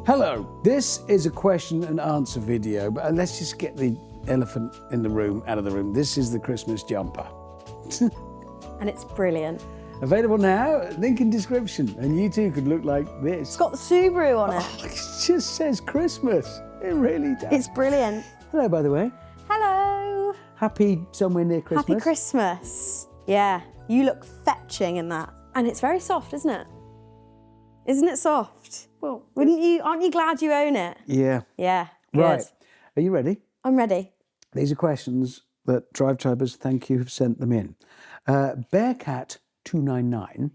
Hello, this is a question and answer video, but let's just get the elephant in the room out of the room. This is the Christmas jumper. And it's brilliant. Available now, link in description, and you too could look like this. It's got the Subaru on it. Oh, it just says Christmas. It really does. It's brilliant. Hello, by the way. Hello. Happy somewhere near Christmas. Happy Christmas. Yeah, you look fetching in that. And it's very soft, isn't it? Isn't it soft? Well, aren't you glad you own it? yeah. Yeah, good. Right. Are you ready? I'm ready. These are questions that DRIVETRIBErs, thank you, have sent them in. Bearcat 299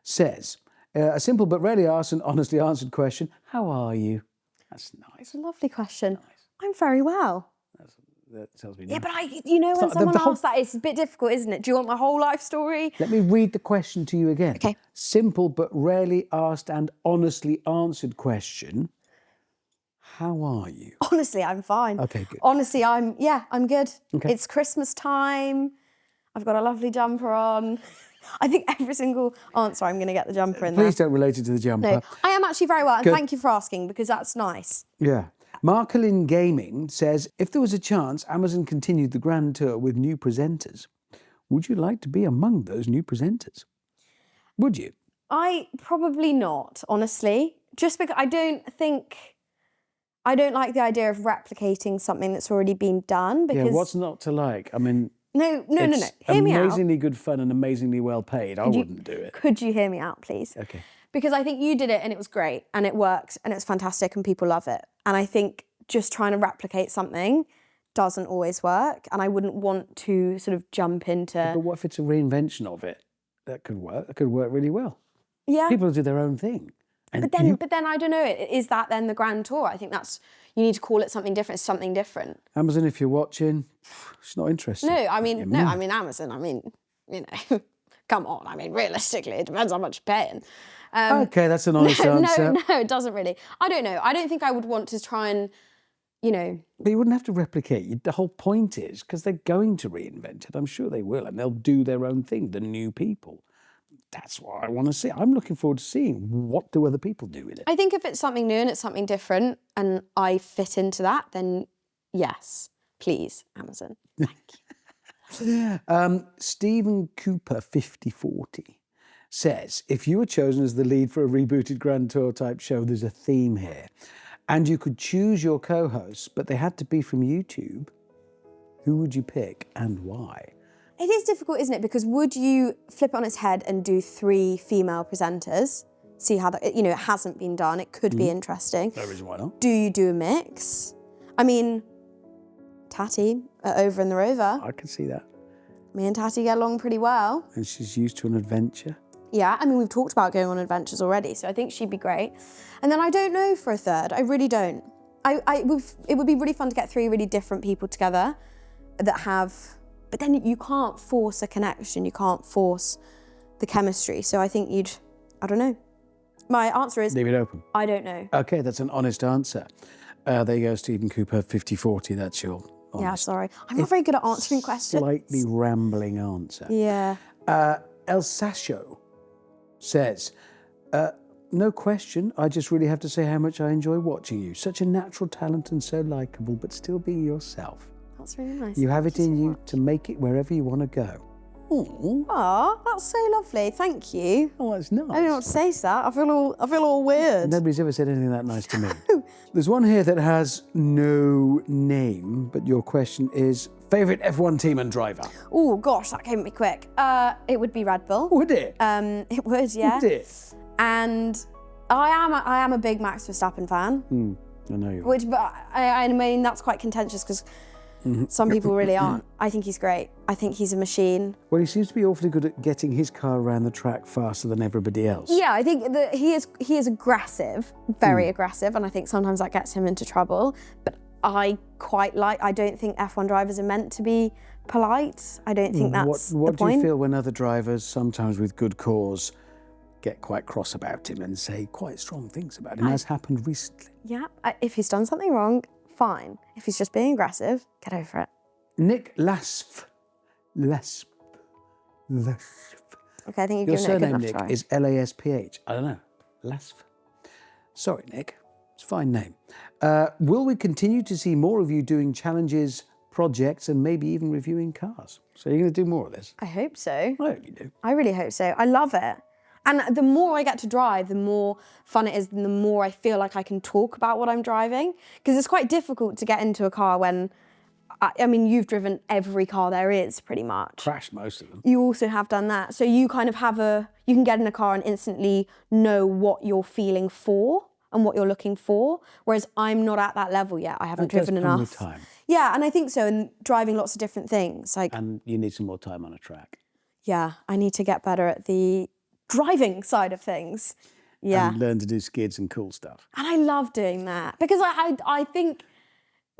says, a simple but rarely asked and honestly answered question, how are you? That's nice. It's a lovely question. Nice. I'm very well. That tells me Yeah, nothing. but when someone asks that, it's a bit difficult, isn't it? Do you want my whole life story? Let me read the question to you again. Okay. Simple but rarely asked and honestly answered question, how are you? Honestly, I'm fine. Okay, good. Honestly, I'm good. Okay. It's Christmas time. I've got a lovely jumper on. I think every single answer I'm going to get the jumper in there. Please don't relate it to the jumper. No, I am actually very well, and Good. thank you for asking, because that's nice. Yeah. Marcolin Gaming says, if there was a chance Amazon continued the grand tour with new presenters, would you like to be among those new presenters? Would you? I probably not, honestly. Just because I don't like the idea of replicating something that's already been done. Because Yeah, what's not to like? I mean, No. Hear me out. Amazingly good fun and amazingly well paid. I wouldn't do it. Could you hear me out, please? Okay. Because I think you did it and it was great and it worked and it's fantastic and people love it. And I think just trying to replicate something doesn't always work. And I wouldn't want to sort of jump into... But what if it's a reinvention of it? That could work. That could work really well. Yeah. People do their own thing. And But then I don't know, is that then the grand tour? I think you need to call it something different. It's something different. Amazon, if you're watching, it's not interesting. Amazon, come on. I mean, realistically, it depends how much you're paying. Okay, that's an honest answer. No, it doesn't really. I don't know. I don't think I would want to try and, But you wouldn't have to replicate. The whole point is, because they're going to reinvent it, I'm sure they will, and they'll do their own thing, the new people. That's what I want to see. I'm looking forward to seeing what do other people do with it. I think if it's something new and it's something different and I fit into that, then yes, please, Amazon. Thank you. Stephen Cooper 5040 says, if you were chosen as the lead for a rebooted Grand Tour type show, there's a theme here, and you could choose your co-hosts, but they had to be from YouTube, who would you pick and why? It is difficult, isn't it? Because would you flip it on its head and do 3 female presenters? See how that, it hasn't been done. It could be interesting. No reason why not. Do you do a mix? I mean, Tatty at Over in the Rover. I can see that. Me and Tatty get along pretty well. And she's used to an adventure. Yeah, I mean, we've talked about going on adventures already, so I think she'd be great. And then I don't know for a third. I really don't. It would be really fun to get 3 really different people together that have... But then you can't force a connection. You can't force the chemistry. So I think I don't know. My answer is... Leave it open. I don't know. Okay, that's an honest answer. There you go, Stephen Cooper, 5040, that's your honest. Yeah, sorry. I'm not very good at answering questions. Slightly rambling answer. Yeah. El Sasho says, no question, I just really have to say how much I enjoy watching you. Such a natural talent and so likeable, but still being yourself. That's really nice. You have it in you to make it wherever you want to go. Oh, Aw, that's so lovely. Thank you. oh, that's nice. I don't know what to say to that. I feel all weird. Nobody's ever said anything that nice to me. There's one here that has no name, but your question is, favourite F1 team and driver? Oh gosh, that came at me quick. It would be Red Bull. Would it? It would, yeah. Would it? And I am a big Max Verstappen fan. I know you are. But I mean, that's quite contentious because some people really aren't. I think he's great. I think he's a machine. Well, he seems to be awfully good at getting his car around the track faster than everybody else. Yeah, I think that he is aggressive, very aggressive, and I think sometimes that gets him into trouble. But I don't think F1 drivers are meant to be polite. I don't think that's the point. What do you feel when other drivers, sometimes with good cause, get quite cross about him and say quite strong things about him, as happened recently? Yeah, if he's done something wrong, fine. If he's just being aggressive, get over it. Nick Lasp. Okay, I think you've Your given it a good surname, enough Nick, try. is Lasph. I don't know. Lasp. Sorry, Nick. It's a fine name. Will we continue to see more of you doing challenges, projects, and maybe even reviewing cars? So you're going to do more of this? I hope so. I hope you do. I really hope so. I love it. And the more I get to drive, the more fun it is, and the more I feel like I can talk about what I'm driving. Because it's quite difficult to get into a car when, I mean, you've driven every car there is, pretty much. Crashed most of them. You also have done that. So you kind of you can get in a car and instantly know what you're feeling for and what you're looking for. Whereas I'm not at that level yet. I haven't driven enough. With time. Yeah, and I think so. And driving lots of different things. And you need some more time on a track. Yeah, I need to get better at the driving side of things. Yeah. And learn to do skids and cool stuff. And I love doing that because I think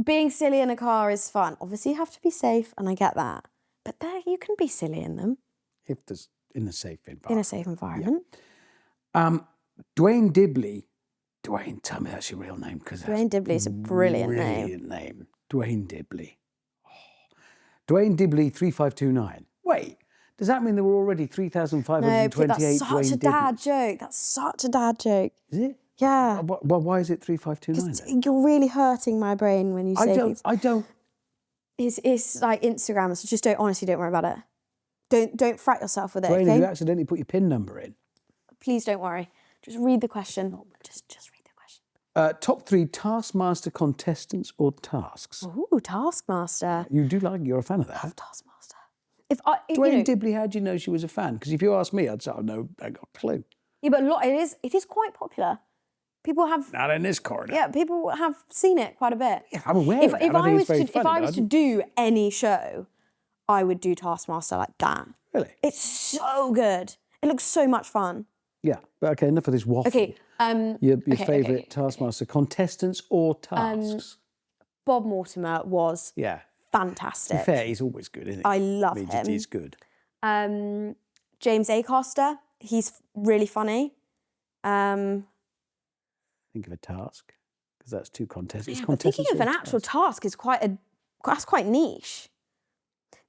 being silly in a car is fun. Obviously, you have to be safe, and I get that. But there, you can be silly in them. If there's in a safe environment. In a safe environment. Yeah. Dwayne Dibley. Dwayne, tell me that's your real name. Dwayne Dibley is a brilliant name. Dwayne Dibley. Oh. Dwayne Dibley 3529. Wait. Does that mean there were already 3,528 that's such Dwayne a dad Dibleys? joke. That's such a dad joke. Is it? Yeah. Well, why is it 3529 then? You're really hurting my brain when you say things. I don't. It's like Instagram, so just honestly don't worry about it. Don't fret yourself with it, Dwayne, okay? if you accidentally put your PIN number in. Please don't worry. Just read the question. Just read the question. Top 3 Taskmaster contestants or tasks? Ooh, Taskmaster. You're a fan of that. I love Taskmaster. Dwayne Dibley, how do you know she was a fan? Because if you ask me, I'd say, no, I got a clue. Yeah, but it is quite popular. People have... Not in this corner. Yeah, people have seen it quite a bit. Yeah, I'm aware of it. If I was to do any show, I would do Taskmaster like that. Really? It's so good. It looks so much fun. Yeah, but okay, enough of this waffle. Okay. Your favourite Taskmaster contestants or tasks? Bob Mortimer was fantastic. To be fair, he's always good, isn't he? I love him. He's good. James Acaster, he's really funny. Think of a task, because that's 2 contests. Yeah, but thinking of an actual task is that's quite niche.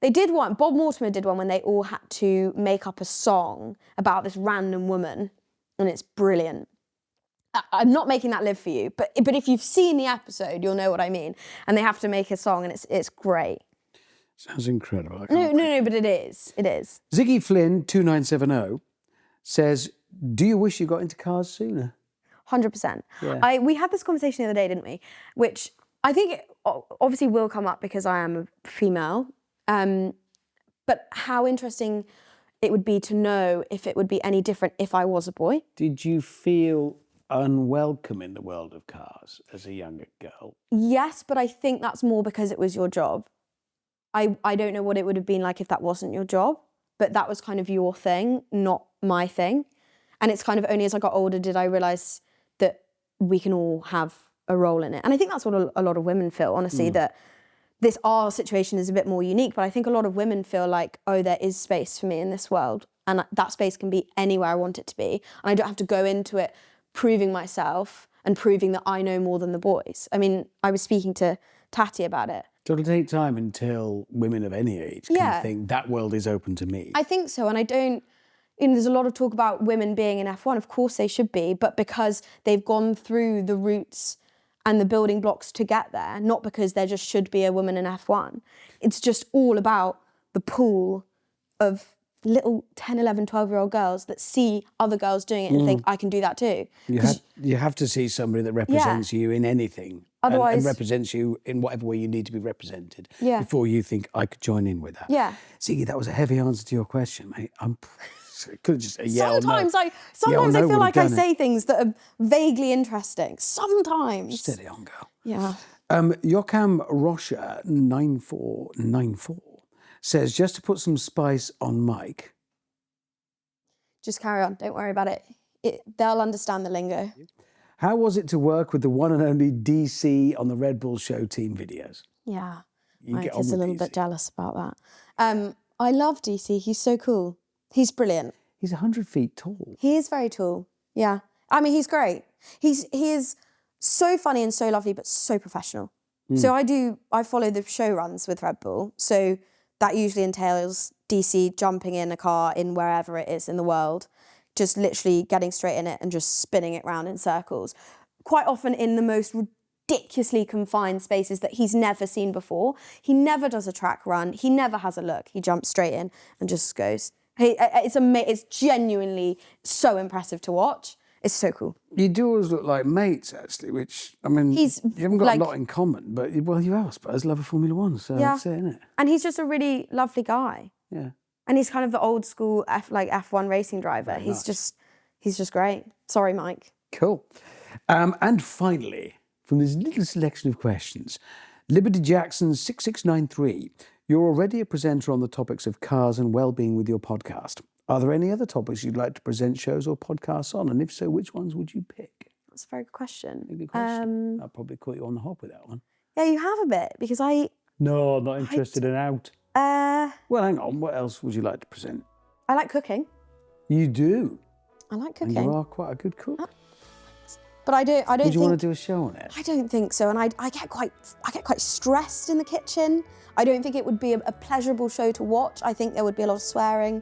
They did one, Bob Mortimer did one when they all had to make up a song about this random woman, and it's brilliant. I'm not making that live for you, but if you've seen the episode, you'll know what I mean. And they have to make a song, and it's great. Sounds incredible. No, but it is. It is. Ziggy Flynn 2970 says, "Do you wish you got into cars sooner?" 100%. Yeah. We had this conversation the other day, didn't we? Which I think obviously will come up because I am a female. But how interesting it would be to know if it would be any different if I was a boy. Did you feel unwelcome in the world of cars as a younger girl? Yes, but I think that's more because it was your job. I don't know what it would have been like if that wasn't your job, but that was kind of your thing, not my thing. And it's kind of only as I got older did I realise that we can all have a role in it. And I think that's what a lot of women feel, honestly, that our situation is a bit more unique, but I think a lot of women feel like, oh, there is space for me in this world, and that space can be anywhere I want it to be, and I don't have to go into it proving myself and proving that I know more than the boys. I mean, I was speaking to Tati about it. So it'll take time until women of any age can think that world is open to me. I think so, and I don't... there's a lot of talk about women being in F1. Of course they should be, but because they've gone through the routes and the building blocks to get there, not because there just should be a woman in F1. It's just all about the pool of little 10, 11, 12-year-old girls that see other girls doing it and think, I can do that too. You have to see somebody that represents you in anything. Otherwise, and represents you in whatever way you need to be represented before you think, I could join in with that. Yeah. Ziggy, that was a heavy answer to your question, mate. Could have just sometimes I feel like I say things that are vaguely interesting. Sometimes. Steady on, girl. Yeah. Yokam Rosha 9494 says, just to put some spice on Mike. Just carry on. Don't worry about it. They'll understand the lingo. How was it to work with the one and only DC on the Red Bull show team videos? Yeah. Mike is a little bit jealous about that. I love DC. He's so cool. He's brilliant. He's 100 feet tall. He is very tall. Yeah. I mean, he's great. He is so funny and so lovely, but so professional. So I follow the show runs with Red Bull. So that usually entails DC jumping in a car in wherever it is in the world, just literally getting straight in it and just spinning it round in circles. quite often in the most ridiculously confined spaces that he's never seen before. He never does a track run. He never has a look. He jumps straight in and just goes. It's genuinely so impressive to watch. It's so cool. You do always look like mates, actually, which, I mean, you haven't got a lot in common, but, well, you are, I suppose, love of Formula One, so that's it, isn't it? And he's just a really lovely guy. Yeah. And he's kind of the old school F1 racing driver. Very He's nice. just great. Sorry, Mike. Cool. And finally, from this little selection of questions, Liberty Jackson 6693, you're already a presenter on the topics of cars and well-being with your podcast. Are there any other topics you'd like to present shows or podcasts on? And if so, which ones would you pick? That's a very good question. A good question. I'll probably caught you on the hop with that one. Yeah, you have a bit, because No, I'm not interested in out. Well, hang on. What else would you like to present? I like cooking. You do? I like cooking. And you are quite a good cook. But I don't Would you think... want to do a show on it? I don't think so, and I get quite stressed in the kitchen. I don't think it would be a pleasurable show to watch. I think there would be a lot of swearing,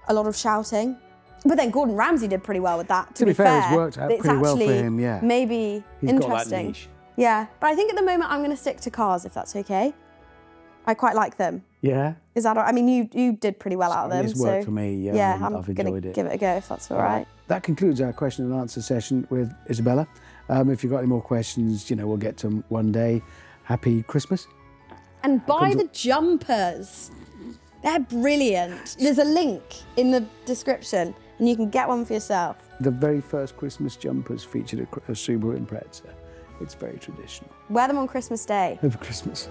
a lot of shouting. But then Gordon Ramsay did pretty well with that, to be fair. It's worked out pretty well for him, yeah. Maybe He's interesting. got that niche. Yeah, but I think at the moment I'm going to stick to cars, if that's okay. I quite like them. Yeah? Is that all right? I mean, you did pretty well out of them. It's worked for me, yeah. Yeah, I've I'm going enjoyed to it. give it a go, if that's all right. That concludes our question and answer session with Isabella. If you've got any more questions, we'll get to them one day. Happy Christmas. And buy the jumpers. They're brilliant. There's a link in the description and you can get one for yourself. The very first Christmas jumpers featured a Subaru Impreza. It's very traditional. Wear them on Christmas Day. Over Christmas.